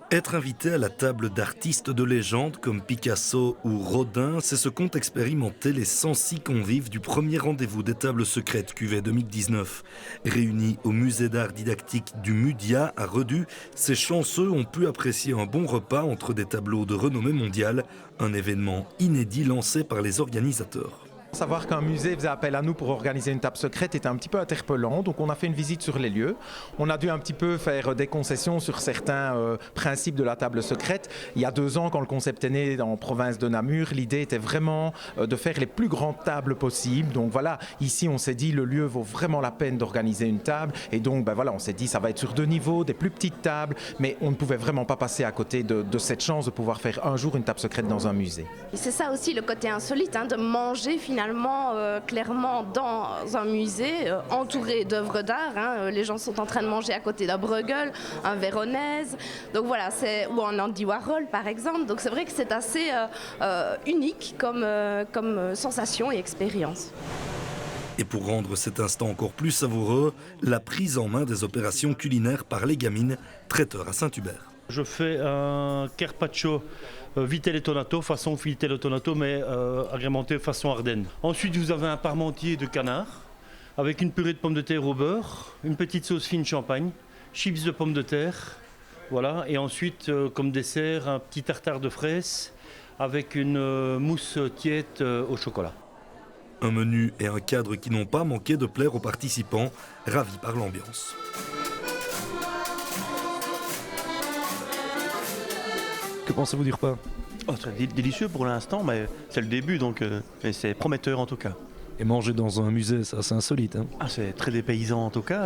Être invité à la table d'artistes de légende comme Picasso ou Rodin, c'est ce qu'ont expérimenté les 106 convives du premier rendez-vous des tables secrètes QV 2019. Réunis au musée d'art didactique du Mudia à Redus, ces chanceux ont pu apprécier un bon repas entre des tableaux de renommée mondiale, un événement inédit lancé par les organisateurs. Savoir qu'un musée faisait appel à nous pour organiser une table secrète était un petit peu interpellant, donc on a fait une visite sur les lieux. On a dû un petit peu faire des concessions sur certains principes de la table secrète. Il y a 2 ans, quand le concept est né en province de Namur, l'idée était vraiment de faire les plus grandes tables possibles. Donc voilà, ici on s'est dit le lieu vaut vraiment la peine d'organiser une table, et donc voilà, on s'est dit ça va être sur 2 niveaux, des plus petites tables, mais on ne pouvait vraiment pas passer à côté de cette chance de pouvoir faire un jour une table secrète dans un musée. Et c'est ça aussi le côté insolite, de manger finalement clairement dans un musée entouré d'œuvres d'art. Les gens sont en train de manger à côté d'un Bruegel, un Véronèse, donc voilà, ou un Andy Warhol par exemple. Donc c'est vrai que c'est assez unique comme sensation et expérience. Et pour rendre cet instant encore plus savoureux, la prise en main des opérations culinaires par les gamines, traiteurs à Saint-Hubert. Je fais un carpaccio vitello tonato, façon vitello tonato, mais agrémenté façon Ardennes. Ensuite, vous avez un parmentier de canard avec une purée de pommes de terre au beurre, une petite sauce fine champagne, chips de pommes de terre, voilà. Et ensuite, comme dessert, un petit tartare de fraises avec une mousse tiède au chocolat. Un menu et un cadre qui n'ont pas manqué de plaire aux participants, ravis par l'ambiance. Que pensez-vous du repas? Très délicieux pour l'instant, mais c'est le début, donc c'est prometteur en tout cas. Et manger dans un musée, ça c'est insolite. C'est très dépaysant en tout cas,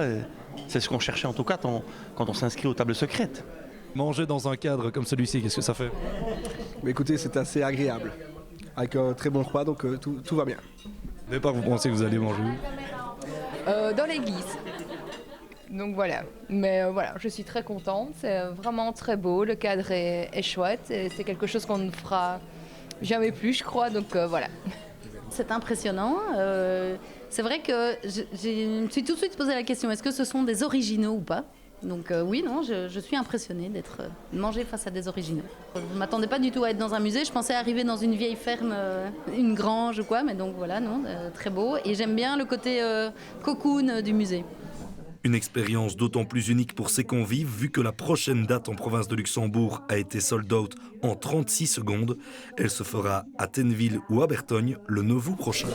c'est ce qu'on cherchait en tout cas quand on s'inscrit aux tables secrètes. Manger dans un cadre comme celui-ci, qu'est-ce que ça fait? Écoutez, c'est assez agréable, avec un très bon repas, donc tout va bien. Au départ, vous pensez que vous allez manger où? Dans l'église. Donc voilà, mais voilà, je suis très contente, c'est vraiment très beau, le cadre est chouette, et c'est quelque chose qu'on ne fera jamais plus je crois, donc voilà. C'est impressionnant, c'est vrai que je me suis tout de suite posé la question, est-ce que ce sont des originaux ou pas? Donc oui, non, je suis impressionnée d'être mangée face à des originaux. Je ne m'attendais pas du tout à être dans un musée, je pensais arriver dans une vieille ferme, une grange ou quoi, mais donc voilà, non, très beau, et j'aime bien le côté cocoon du musée. Une expérience d'autant plus unique pour ses convives vu que la prochaine date en province de Luxembourg a été sold out en 36 secondes. Elle se fera à Tenneville ou à Bertogne le 9 août prochain.